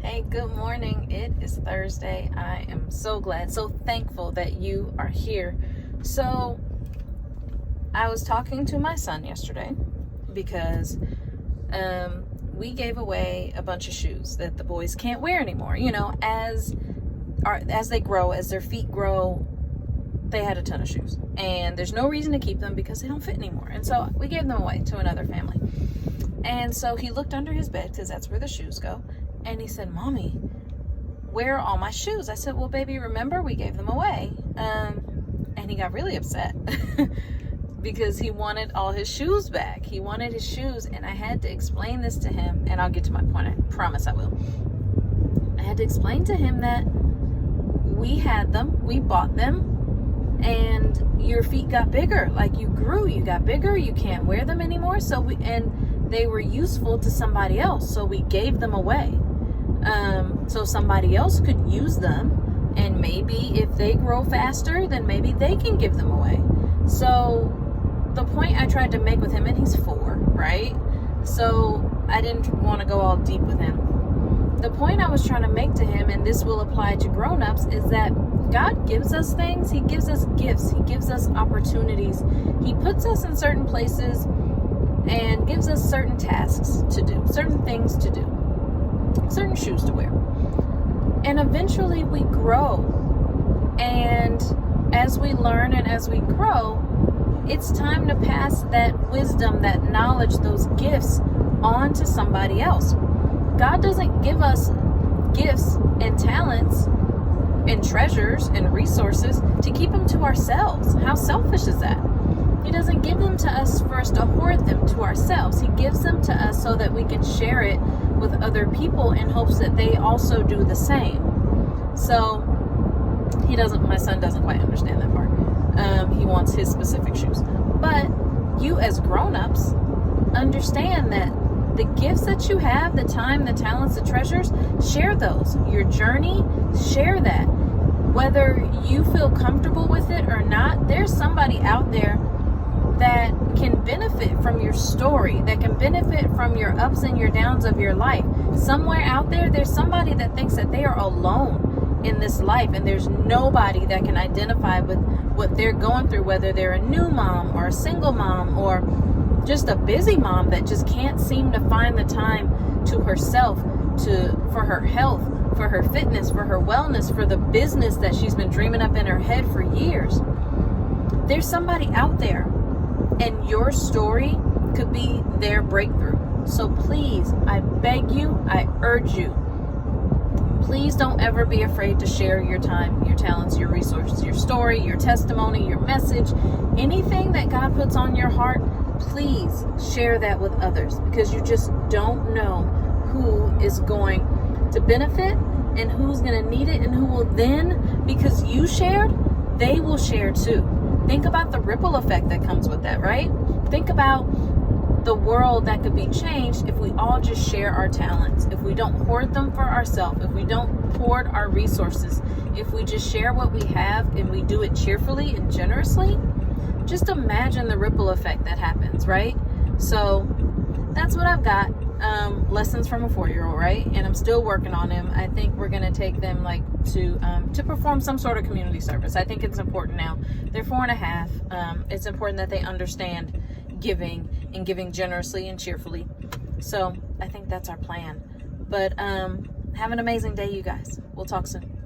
Hey, good morning. It is Thursday. I am so glad, so thankful that you are here. So, I was talking to my son yesterday because we gave away a bunch of shoes that the boys can't wear anymore. You know, as they grow, as their feet grow, they had a ton of shoes. And there's no reason to keep them because they don't fit anymore. And so we gave them away to another family. And so he looked under his bed because that's where the shoes go. And he said, "Mommy, where are all my shoes?" I said, "Well, baby, remember we gave them away." And he got really upset because he wanted all his shoes back. He wanted his shoes. And I had to explain this to him. And I'll get to my point. I promise I will. I had to explain to him that we had them. We bought them. And your feet got bigger. Like, you grew. You got bigger. You can't wear them anymore. And they were useful to somebody else. So we gave them away. So somebody else could use them, and maybe if they grow faster, then maybe they can give them away. So the point I tried to make with him, and he's 4, right? So I didn't want to go all deep with him. The point I was trying to make to him, and this will apply to grown-ups, is that God gives us things. He gives us gifts. He gives us opportunities. He puts us in certain places and gives us certain tasks to do, certain things to do, certain shoes to wear. And eventually we grow. And as we learn and as we grow, it's time to pass that wisdom, that knowledge, those gifts on to somebody else. God doesn't give us gifts and talents and treasures and resources to keep them to ourselves. How selfish is that? He doesn't give them to us for us to hoard them to ourselves. He gives them to us so that we can share it with other people in hopes that they also do the same. So my son doesn't quite understand that part. He wants his specific shoes. But you as grown-ups understand that the gifts that you have, the time, the talents, the treasures, share those. Your journey, share that. Whether you feel comfortable with it or not, there's somebody out there that can benefit from your story, that can benefit from your ups and your downs of your life. Somewhere out there, there's somebody that thinks that they are alone in this life, and there's nobody that can identify with what they're going through, whether they're a new mom or a single mom or just a busy mom that just can't seem to find the time to herself, for her health, for her fitness, for her wellness, for the business that she's been dreaming up in her head for years. There's somebody out there, and your story could be their breakthrough. So please, I beg you, I urge you, please don't ever be afraid to share your time, your talents, your resources, your story, your testimony, your message, anything that God puts on your heart. Please share that with others, because you just don't know who is going to benefit and who's going to need it, and who will then, because you shared, they will share too. Think about the ripple effect that comes with that, right? Think about the world that could be changed if we all just share our talents, if we don't hoard them for ourselves, if we don't hoard our resources, if we just share what we have and we do it cheerfully and generously. Just imagine the ripple effect that happens, right? So that's what I've got. Lessons from a 4-year-old, right? And I'm still working on him. I think we're going to take them to perform some sort of community service. I think it's important now. They're 4.5. It's important that they understand giving and giving generously and cheerfully. So I think that's our plan. But have an amazing day, you guys. We'll talk soon.